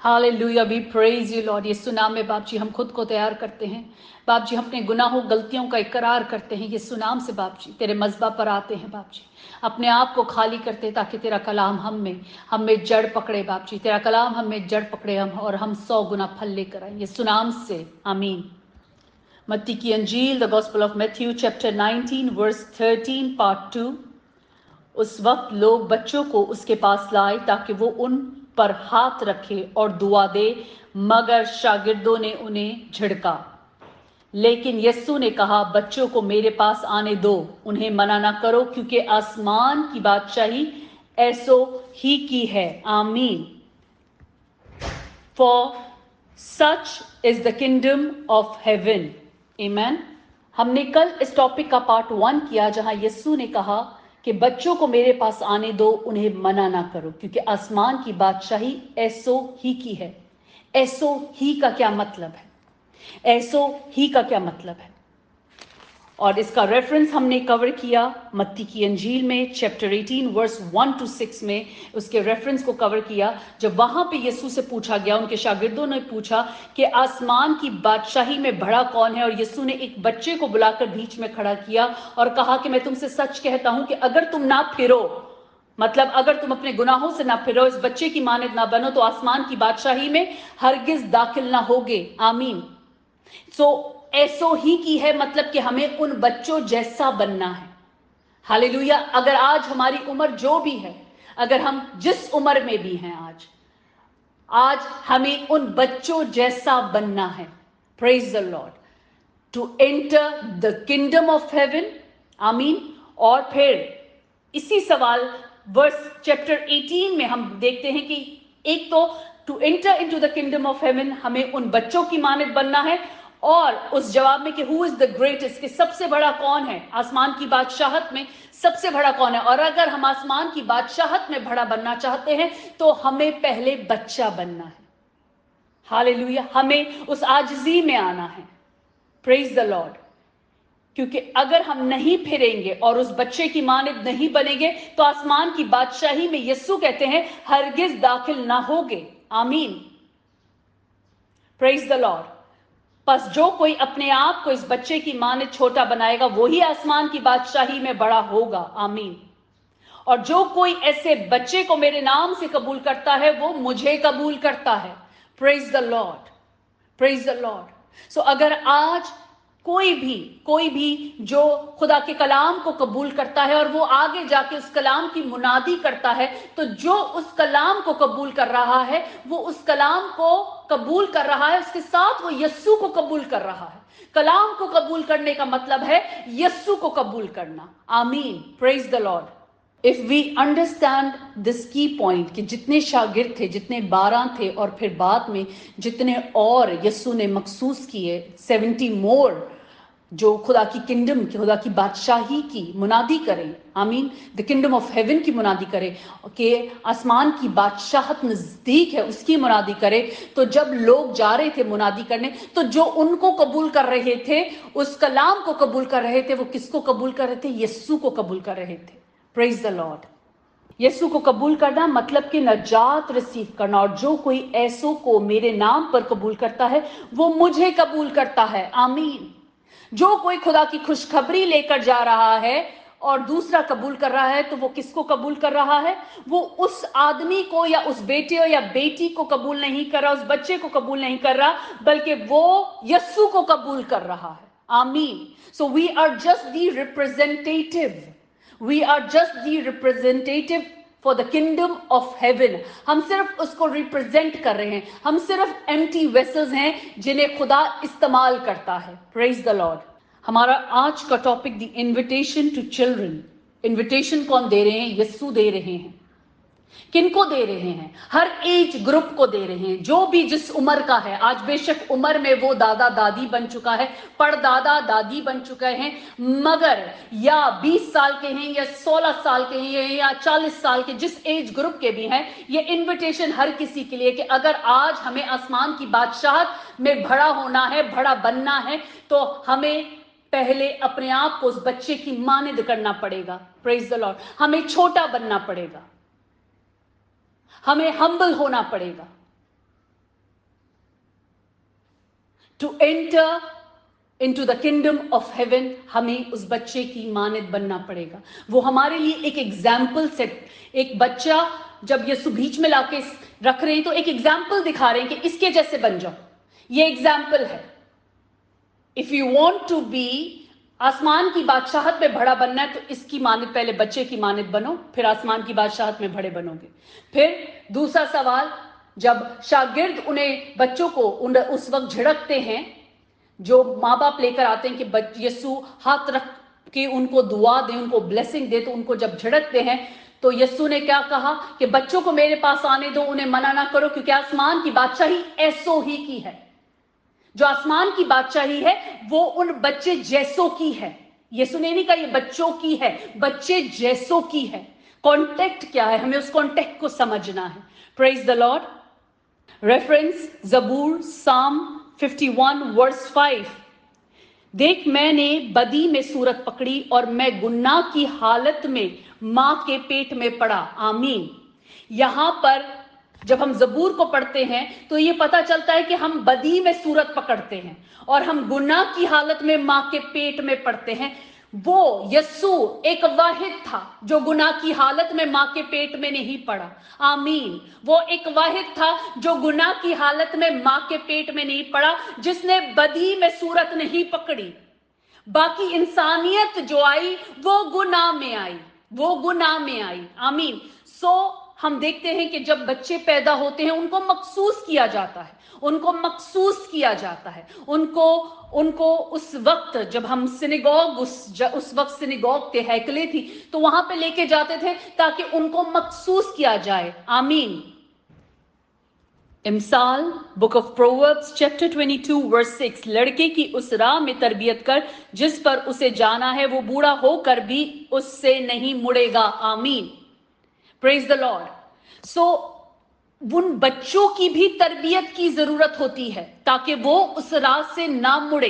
Hallelujah, we praise you Lord. यीशु नाम में बाप जी हम खुद को तैयार करते हैं। बाप जी हम अपने गुनाहों गलतियों का इकरार करते हैं यीशु नाम से। बाप जी तेरे मज़बा पर आते हैं। बाप जी अपने आप को खाली करते ताकि तेरा कलाम हम में जड़ पकड़े। बाप जी तेरा कलाम हम में जड़ पकड़े और हम 100 गुना फल लेकर आए यीशु नाम से, आमीन। मत्ती की अंजील, the gospel of Matthew chapter 19 verse 13 part 2। उस वक्त लोग बच्चों को उसके पास लाए ताकि वो उन पर हाथ रखे और दुआ दे, मगर शागिर्दों ने उन्हें झिड़का। लेकिन यीशु ने कहा, बच्चों को मेरे पास आने दो, उन्हें मना ना करो, क्योंकि आसमान की बादशाही ऐसो ही की है, आमीन। For such is the kingdom of heaven, amen। हमने कल इस टॉपिक का पार्ट 1 किया जहां यीशु ने कहा कि बच्चों को मेरे पास आने दो, उन्हें मना ना करो, क्योंकि आसमान की बादशाही ऐसो ही की है। ऐसो ही का क्या मतलब है? ऐसो ही का क्या मतलब है? और इसका रेफरेंस हमने कवर किया मत्ती की अंजील में चैप्टर 18 वर्स 1 to 6 में। उसके रेफरेंस को कवर किया जब वहां पे यीशु से पूछा गया, उनके शागिर्दों ने पूछा कि आसमान की बादशाही में बड़ा कौन है, और यीशु ने एक बच्चे को बुलाकर बीच में खड़ा किया और कहा कि मैं तुमसे सच कहता हूं कि अगर तुम ना फिरो, मतलब अगर तुम अपने गुनाहों से ना फिरो, इस बच्चे की मानद ना बनो, तो आसमान की बादशाही में हरगिज दाखिल ना होगे, आमीन। ऐसो ही की है मतलब कि हमें उन बच्चों जैसा बनना है। हालेलुया। अगर आज हमारी उम्र जो भी है, अगर हम जिस उम्र में भी हैं आज हमें उन बच्चों जैसा बनना है। Praise the lord. To enter the kingdom of heaven, आमीन। और फिर इसी सवाल वर्स चैप्टर 18 में हम देखते हैं कि एक तो to enter into the kingdom of heaven हमें उन बच्चों की मानद बनना है, और उस जवाब में कि हु इज द ग्रेटेस्ट, कि सबसे बड़ा कौन है आसमान की बादशाहत में, सबसे बड़ा कौन है। और अगर हम आसमान की बादशाहत में बड़ा बनना चाहते हैं तो हमें पहले बच्चा बनना है। हालेलुया। हमें उस आजिज़ी में आना है। Praise the Lord. क्योंकि अगर हम नहीं फिरेंगे और उस बच्चे की मानद नहीं बनेंगे तो आसमान की बादशाही में यीशु कहते हैं हरगिज दाखिल ना होगे, आमीन। Praise the Lord. बस जो कोई अपने आप को इस बच्चे की मानद छोटा बनाएगा वही आसमान की बादशाही में बड़ा होगा, आमीन। और जो कोई ऐसे बच्चे को मेरे नाम से कबूल करता है वो मुझे कबूल करता है। Praise the Lord, praise the Lord. सो अगर आज कोई भी जो खुदा के कलाम को कबूल करता है और वो आगे जाके उस कलाम की मुनादी करता है, तो जो उस कलाम को कबूल कर रहा है वो उस कलाम को कबूल कर रहा है, उसके साथ वो यस्सु को कबूल कर रहा है। कलाम को कबूल करने का मतलब है यस्सु को कबूल करना, आमीन। Praise the lord. If we understand this key point कि जितने शागिर्द थे, जितने 12 थे, और फिर बाद में जितने और यस्सु ने मखसूस किए, 70 मोर, जो खुदा की किंगडम, खुदा की बादशाही की मुनादी करें, आमीन, द किंगडम ऑफ हेवन की मुनादी करें, कि आसमान की बादशाहत नजदीक है उसकी मुनादी करें। तो जब लोग जा रहे थे मुनादी करने, तो जो उनको कबूल कर रहे थे, उस कलाम को कबूल कर रहे थे, वो किसको कबूल कर रहे थे? यस्सु को कबूल कर रहे थे। Praise the Lord. यीशु को कबूल करना मतलब कि नजात रिसीव करना। और जो कोई ऐसो को मेरे नाम पर कबूल करता है वो मुझे कबूल करता है, आमीन। जो कोई खुदा की खुशखबरी लेकर जा रहा है और दूसरा कबूल कर रहा है, तो वो किसको कबूल कर रहा है? वो उस आदमी को या उस बेटे या बेटी को कबूल नहीं कर रहा, उस बच्चे को कबूल नहीं कर रहा, बल्कि वो यस्सु को कबूल कर रहा है, आमीन। So we are just the representative, we are just the representative for the kingdom of heaven. हम सिर्फ उसको रिप्रेजेंट कर रहे हैं, हम सिर्फ एम्प्टी वेसल्स हैं जिन्हें खुदा इस्तेमाल करता है। Praise the lord. हमारा आज का topic the invitation to children. Invitation कौन दे रहे हैं? यस्सु दे रहे हैं। किनको दे रहे हैं? हर एज ग्रुप को दे रहे हैं, जो भी जिस उम्र का है। आज बेशक उम्र में वो दादा दादी बन चुका है, परदादा दादी बन चुके हैं, मगर या 20 साल के हैं या 16 साल के हैं या 40 साल के, जिस एज ग्रुप के भी हैं, ये इन्विटेशन हर किसी के लिए कि अगर आज हमें आसमान की बादशाहत में बड़ा होना है, बड़ा बनना है, तो हमें पहले अपने आप को उस बच्चे की मानद करना पड़ेगा। Praise the lord. हमें छोटा बनना पड़ेगा, हमें हम्बल होना पड़ेगा। To enter into the kingdom of heaven, हमें उस बच्चे की मानद बनना पड़ेगा। वो हमारे लिए एक एग्जाम्पल सेट, एक बच्चा जब यीशु बीच में लाके रख रहे हैं तो एक एग्जाम्पल दिखा रहे हैं कि इसके जैसे बन जाओ, ये एग्जाम्पल है। If you want to be आसमान की बादशाहत में बड़ा बनना है तो इसकी मानद, पहले बच्चे की मानद बनो, फिर आसमान की बादशाहत में बड़े बनोगे। फिर दूसरा सवाल, जब शागिर्द उन्हें बच्चों को उस वक्त झिड़कते हैं, जो माँ बाप लेकर आते हैं कि यीशु हाथ रख के उनको दुआ दे, उनको ब्लेसिंग दे, तो उनको जब झिड़कते हैं तो यीशु ने क्या कहा कि बच्चों को मेरे पास आने दो, उन्हें मना ना करो, क्योंकि आसमान की बादशाही ऐसो ही की है। जो आसमान की बादशाही है वो उन बच्चे जैसों की है। यीशु ने नहीं कहा ये बच्चों की है, बच्चे जैसों की है। कॉन्टेक्ट क्या है, हमें उस कॉन्टेक्ट को समझना है। Praise the Lord. रेफरेंस जबूर साम 51 वर्स 5। देख मैंने बदी में सूरत पकड़ी और मैं गुनाह की हालत में मां के पेट में पड़ा। आमीन। यहां पर जब हम जबूर को पढ़ते हैं तो ये पता चलता है कि हम बदी में सूरत पकड़ते हैं और हम गुनाह की हालत में मां के पेट में पड़ते हैं। वो यस्सु एक वाहिद था जो गुनाह की हालत में मां के पेट में नहीं पड़ा। आमीन। वो एक वाहिद था जो गुनाह की हालत में मां के पेट में नहीं पड़ा, जिसने बदी में सूरत नहीं पकड़ी। बाकी इंसानियत जो आई वो गुनाह में आई, वो गुनाह में आई। आमीन। हम देखते हैं कि जब बच्चे पैदा होते हैं उनको मखसूस किया जाता है, उनको मखसूस किया जाता है, उनको उस वक्त जब हम सिनेगॉग, उस वक्त सिनेगॉग के हैकले थी तो वहां पे लेके जाते थे ताकि उनको मखसूस किया जाए। आमीन। इमसाल book of proverbs chapter 22 verse 6। लड़के की उस राह में तरबियत कर जिस पर उसे जाना है, वो बूढ़ा होकर भी उससे नहीं मुड़ेगा। आमीन। Praise the Lord. सो उन बच्चों की भी तरबियत की जरूरत होती है ताकि वो उस राह से ना मुड़े।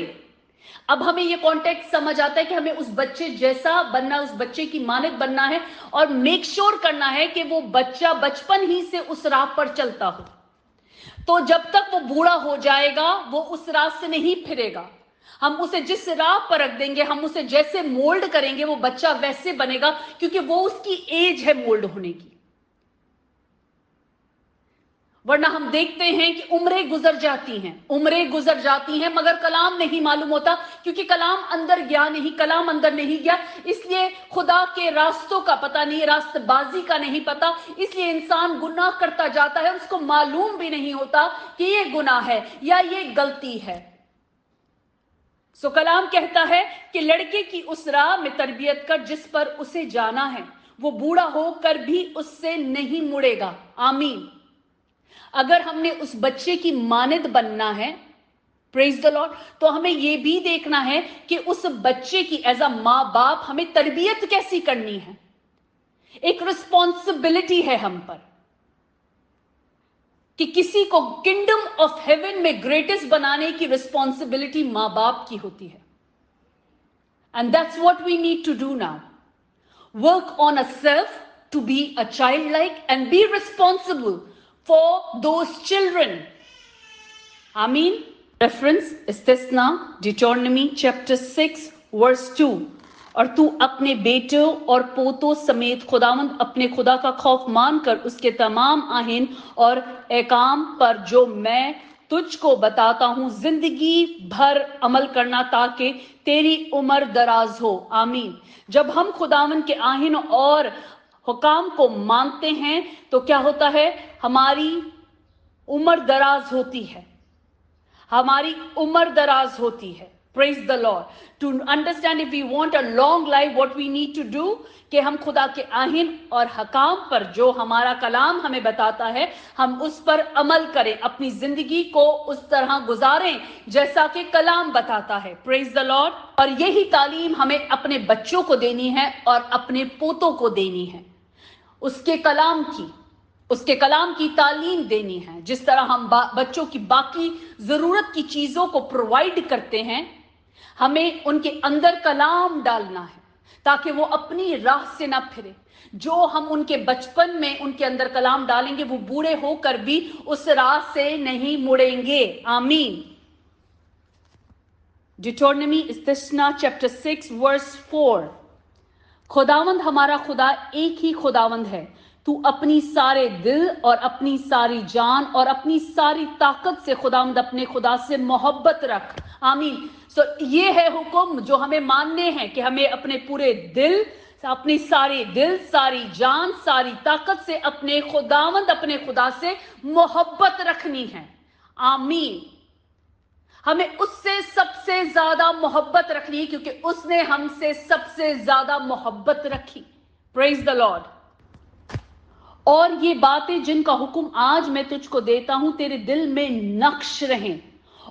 अब हमें ये कॉन्टेक्स्ट समझ आता है कि हमें उस बच्चे जैसा बनना, उस बच्चे की मानद बनना है और मेक श्योर करना है कि वो बच्चा बचपन ही से उस राह पर चलता हो। तो जब तक वो बूढ़ा हो जाएगा वो उस राह से नहीं फिरेगा। हम उसे जिस राह पर रख देंगे, हम उसे जैसे मोल्ड करेंगे, वो बच्चा वैसे बनेगा, क्योंकि वो उसकी एज है मोल्ड होने की। वरना हम देखते हैं कि उम्रें गुजर जाती हैं मगर कलाम नहीं मालूम होता, क्योंकि कलाम अंदर गया नहीं, कलाम अंदर नहीं गया। इसलिए खुदा के रास्तों का पता नहीं, रास्तबाजी का नहीं पता, इसलिए इंसान गुनाह करता जाता है, उसको मालूम भी नहीं होता कि ये गुनाह है या ये गलती है। सो कलाम कहता है कि लड़के की उस राह में तरबियत कर जिस पर उसे जाना है, वो बूढ़ा होकर भी उससे नहीं मुड़ेगा। आमीन। अगर हमने उस बच्चे की मानद बनना है, प्रेज द लॉर्ड, तो हमें यह भी देखना है कि उस बच्चे की एज अ मां बाप हमें तरबियत कैसी करनी है। एक रिस्पॉन्सिबिलिटी है हम पर कि किसी को किंगडम ऑफ हेवन में ग्रेटेस्ट बनाने की रिस्पॉन्सिबिलिटी मां बाप की होती है। And that's what we need to do now, work on a self to be a child like and be responsible for those children. आमीन। रेफरेंस इस्तिस्ना डिटोनॉमी चैप्टर 6 वर्स 2। और तू अपने बेटों और पोतों समेत खुदावंद अपने खुदा का खौफ मानकर उसके तमाम आहीन और एहकाम पर जो मैं तुझको बताता हूं जिंदगी भर अमल करना, ताकि तेरी उम्र दराज हो। आमीन। जब हम खुदावंद के आहीन और हुकाम को मानते हैं तो क्या होता है, हमारी उम्र दराज होती है, हमारी उम्र दराज होती है। Praise the Lord. To understand if we want a long life, what we need to do, कि हम खुदा के आहीन और हकाम पर जो हमारा कलाम हमें बताता है, हम उस पर अमल करें, अपनी जिंदगी को उस तरह गुजारें जैसा कि कलाम बताता है। Praise the Lord. और यही तालीम हमें अपने बच्चों को देनी है और अपने पोतों को देनी है, उसके कलाम की तालीम देनी है। जिस तरह हम बच्चों की बाकी जरूरत की चीजों को प्रोवाइड करते हैं, हमें उनके अंदर कलाम डालना है ताकि वो अपनी राह से ना फिरे। जो हम उनके बचपन में उनके अंदर कलाम डालेंगे, वो बूढ़े होकर भी उस राह से नहीं मुड़ेंगे। आमीन। Deuteronomy Istisna chapter 6 verse 4. खुदावंद हमारा खुदा एक ही खुदावंद है, तू अपनी सारे दिल और अपनी सारी जान और अपनी सारी ताकत से खुदावंद अपने खुदा से मोहब्बत रख. आमीन. सो ये है हुक्म जो हमें मानने हैं कि हमें अपने पूरे दिल, अपनी सारी दिल, सारी जान, सारी ताकत से अपने खुदावंद, अपने खुदा से मोहब्बत रखनी है. आमीन. हमें उससे सबसे ज्यादा मोहब्बत रखनी है क्योंकि उसने हमसे सबसे ज्यादा मोहब्बत रखी. Praise the Lord. और ये बातें जिनका हुक्म आज मैं तुझको देता हूं तेरे दिल में नक्श रहें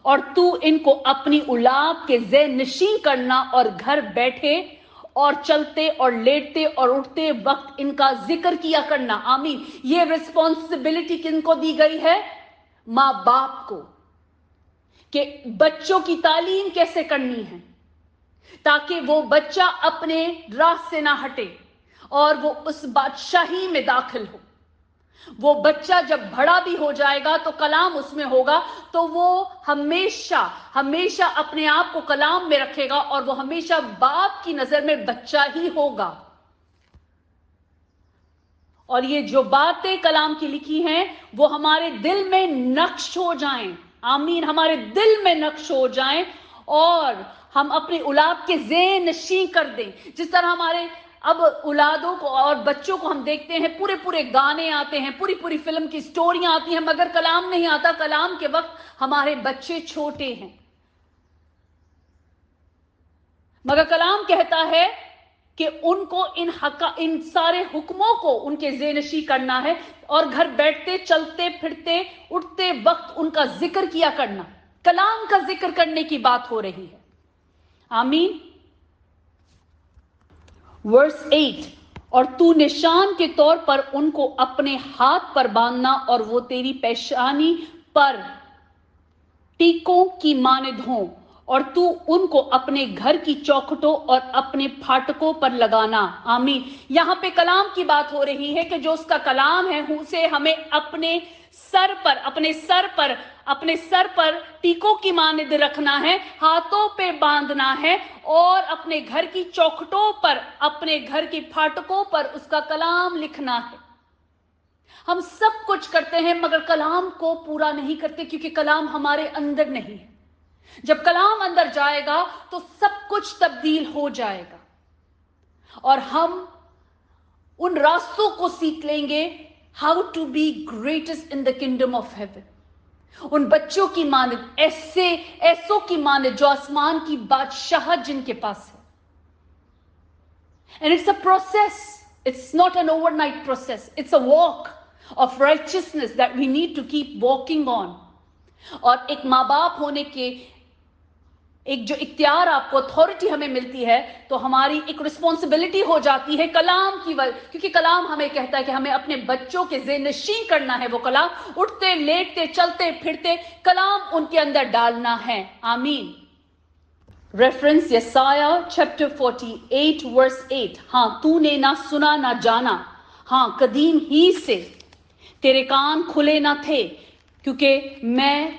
और तू इनको अपनी औलाद के ज़हन नशीं करना और घर बैठे और चलते और लेटते और उठते वक्त इनका जिक्र किया करना. आमीन. ये रिस्पॉन्सिबिलिटी किनको दी गई है? माँ बाप को, कि बच्चों की तालीम कैसे करनी है ताकि वो बच्चा अपने राह से ना हटे और वो उस बादशाही में दाखिल हो. वो बच्चा जब बड़ा भी हो जाएगा तो कलाम उसमें होगा, तो वो हमेशा हमेशा अपने आप को कलाम में रखेगा और वो हमेशा बाप की नजर में बच्चा ही होगा. और ये जो बातें कलाम की लिखी हैं वो हमारे दिल में नक्श हो जाएं. आमीन. हमारे दिल में नक्श हो जाएं और हम अपनी औलाद के ज़हन नशीं कर दें. जिस तरह हमारे अब औलादों को और बच्चों को हम देखते हैं, पूरे पूरे गाने आते हैं, पूरी पूरी फिल्म की स्टोरियां आती हैं, मगर कलाम नहीं आता. कलाम के वक्त हमारे बच्चे छोटे हैं, मगर कलाम कहता है कि उनको इन सारे हुक्मों को उनके ज़हनशी करना है और घर बैठते, चलते फिरते, उठते वक्त उनका जिक्र किया करना. कलाम का जिक्र करने की बात हो रही है. आमीन. वर्स 8. और तू निशान के तौर पर उनको अपने हाथ पर बांधना और वो तेरी पेशानी पर टीकों की मानिद हों और तू उनको अपने घर की चौखटों और अपने फाटकों पर लगाना. आमीन. यहां पे कलाम की बात हो रही है कि जो उसका कलाम है उसे हमें अपने सर पर टीकों की मानिद रखना है, हाथों पे बांधना है और अपने घर की चौखटों पर, अपने घर की फाटकों पर उसका कलाम लिखना है. हम सब कुछ करते हैं मगर कलाम को पूरा नहीं करते क्योंकि कलाम हमारे अंदर नहीं है. जब कलाम अंदर जाएगा तो सब कुछ तब्दील हो जाएगा और हम उन रास्तों को सीख लेंगे. How to be greatest in the kingdom of heaven. उन बच्चों की मानिद, ऐसों की मानिद जो आसमान की बादशाह जिनके पास है. And it's a process. It's not an overnight process. It's a walk of righteousness that we need to keep walking on. और एक माँ बाप होने के एक जो इख्तियार, आपको अथॉरिटी हमें मिलती है, तो हमारी एक रिस्पॉन्सिबिलिटी हो जाती है कलाम की वजह, क्योंकि कलाम हमें कहता है कि हमें अपने बच्चों के ज़हन-नशीं करना है. वो कलाम उठते, लेटते, चलते फिरते कलाम उनके अंदर डालना है. आमीन. रेफरेंस यसाया चैप्टर 48 वर्स 8. हाँ, तूने ना सुना ना जाना, हाँ कदीम ही से तेरे कान खुले ना थे, क्योंकि मैं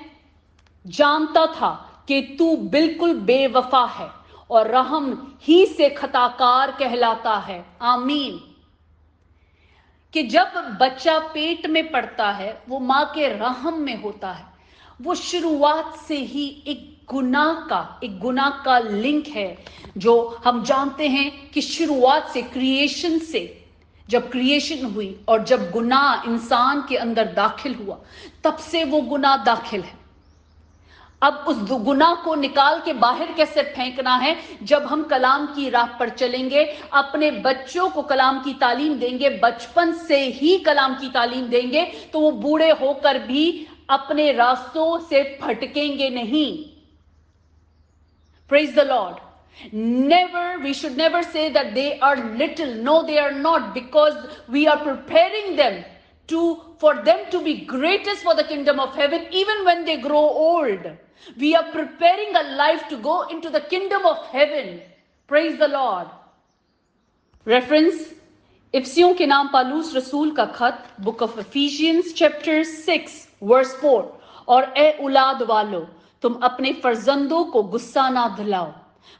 जानता था कि तू बिल्कुल बेवफा है और रहम ही से खताकार कहलाता है. आमीन. कि जब बच्चा पेट में पड़ता है वो माँ के रहम में होता है. वो शुरुआत से ही एक गुनाह का लिंक है, जो हम जानते हैं कि शुरुआत से, क्रिएशन से, जब क्रिएशन हुई और जब गुनाह इंसान के अंदर दाखिल हुआ, तब से वो गुनाह दाखिल है. अब उस गुनाह को निकाल के बाहर कैसे फेंकना है? जब हम कलाम की राह पर चलेंगे, अपने बच्चों को कलाम की तालीम देंगे, बचपन से ही कलाम की तालीम देंगे, तो वो बूढ़े होकर भी अपने रास्तों से भटकेंगे नहीं. Praise the Lord. We should never say that they are little. No, they are not, because we are preparing them for them to be greatest for the kingdom of heaven even when they grow old. We are preparing a life to go into the kingdom of heaven. Praise the Lord. Reference इफिसियों के नाम पालूस रसूल का खत, book of Ephesians chapter 6 verse 4. और ए औलाद वालों, तुम अपने फर्जंदों को गुस्सा ना दिलाओ,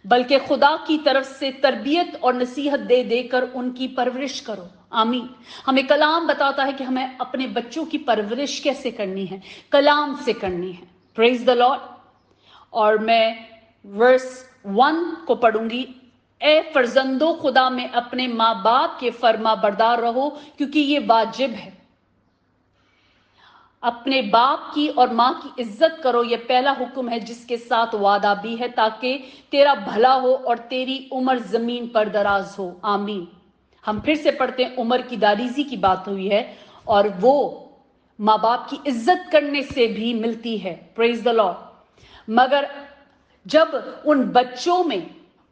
बल्कि खुदा की तरफ से तरबियत और नसीहत दे देकर उनकी परवरिश करो। आमीन। हमें कलाम बताता है कि हमें अपने बच्चों की परवरिश कैसे करनी है, कलाम से करनी है। Praise the Lord. और मैं वर्स 1 को पढ़ूंगी। ए फर्जंदो, खुदा में अपने माँ बाप के फर्मा बरदार रहो, क्योंकि ये वाजिब है। अपने बाप की और माँ की इज्जत करो, यह पहला हुक्म है जिसके साथ वादा भी है, ताकि तेरा भला हो और तेरी उम्र जमीन पर दराज हो। आमीन। हम फिर से पढ़ते हैं, उम्र की दारीजी की बात हुई है और वो माँ बाप की इज्जत करने से भी मिलती है। Praise the Lord. मगर जब उन बच्चों में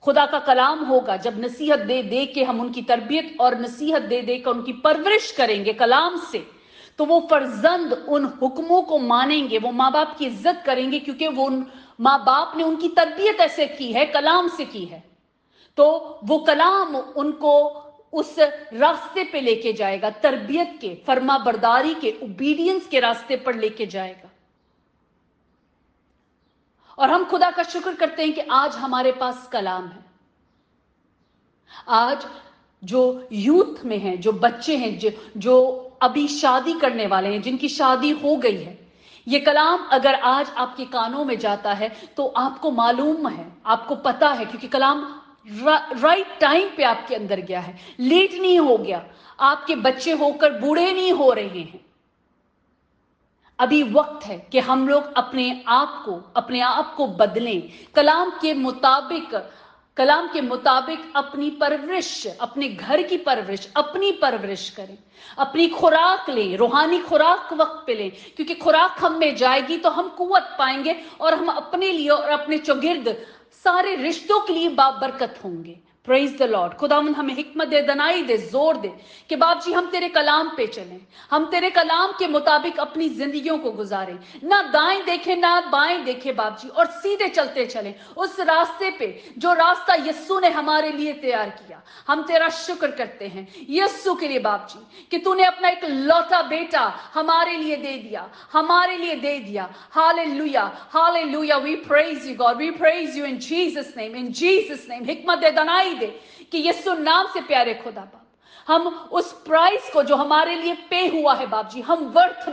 खुदा का कलाम होगा, जब नसीहत दे दे के हम उनकी तरबियत और नसीहत दे दे कर उनकी परवरिश करेंगे कलाम से, तो वो फर्जंद उन हुक्मों को मानेंगे, वो माँ बाप की इज्जत करेंगे, क्योंकि वो माँ बाप ने उनकी तरबियत ऐसे की है, कलाम से की है। तो वो कलाम उनको उस रास्ते पे लेके जाएगा, तरबियत के, फर्मा बरदारी के, ओबीडियंस के रास्ते पर लेके जाएगा। और हम खुदा का शुक्र करते हैं कि आज हमारे पास कलाम है। आज जो यूथ में हैं, जो बच्चे हैं, जो अभी शादी करने वाले हैं, जिनकी शादी हो गई है, ये कलाम अगर आज आपके कानों में जाता है तो आपको मालूम है, आपको पता है, क्योंकि कलाम राइट टाइम पे आपके अंदर गया है, लेट नहीं हो गया, आपके बच्चे होकर बूढ़े नहीं हो रहे हैं। अभी वक्त है कि हम लोग अपने आप को बदलें, कलाम के मुताबिक अपनी परवरिश, अपने घर की परवरिश, अपनी परवरिश करें, अपनी खुराक लें, रूहानी खुराक वक्त पे लें, क्योंकि खुराक हम में जाएगी तो हम कुव्वत पाएंगे और हम अपने लिए और अपने चौगिर्द सारे रिश्तों के लिए बाबरकत होंगे। Praise the Lord. खुदावंद हमें हिकमत दे, दनाई दे, जोर दे कि बाप जी हम तेरे कलाम पे चलें, हम तेरे कलाम के मुताबिक अपनी जिंदगियों को गुजारें, ना दाएं देखें ना बाएं देखें बाप जी, और सीधे चलते चलें उस रास्ते पे जो रास्ता यस्सु ने हमारे लिए तैयार किया। हम तेरा शुक्र करते हैं यस्सु के लिए बाप जी कि तूने अपना एक लौटा बेटा हमारे लिए दे दिया, हालेलुया, हालेलुया। We praise you God, we praise you in Jesus name. हिकमत दे, दनाई दे कि यीशु नाम से प्यारे खुदा बाप, हम उस प्राइस को जो हमारे लिए पे हुआ है बाप जी, हम वर्थ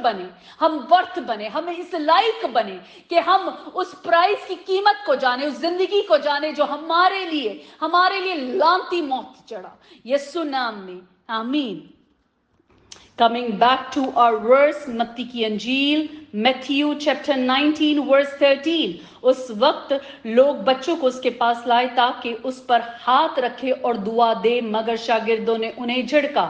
बने, हम इस लायक बने कि हम उस प्राइस की कीमत को जाने, उस जिंदगी को जाने जो हमारे लिए लांती मौत चढ़ा, यीशु नाम में। आमीन। Coming back to our verse, मत्ती की अंजील, Matthew chapter 19 verse 13। उस वक्त लोग बच्चों को उसके पास लाए ताकि उस पर हाथ रखे और दुआ दे, मगर शागिर्दों ने उन्हें झिड़का।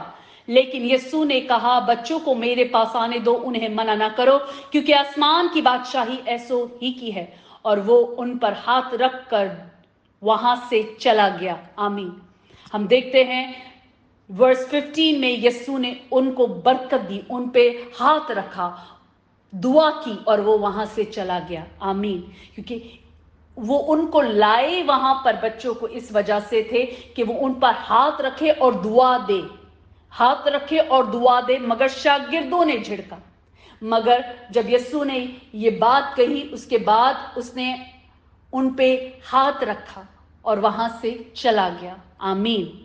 लेकिन यीशु ने कहा, बच्चों को मेरे पास आने दो, उन्हें मना ना करो, क्योंकि आसमान की बादशाही ऐसो ही की है। और वो उन पर हाथ रख कर वहां से चला गया। आमीन। हम देखते हैं वर्स 15 में यीशु ने उनको बरकत दी, उन पे हाथ रखा, दुआ की और वो वहां से चला गया। आमीन। क्योंकि वो उनको लाए वहां पर बच्चों को इस वजह से थे कि वो उन पर हाथ रखे और दुआ दे, मगर शागिर्दों ने झिड़का। मगर जब यीशु ने ये बात कही, उसके बाद उसने उन पे हाथ रखा और वहां से चला गया। आमीन।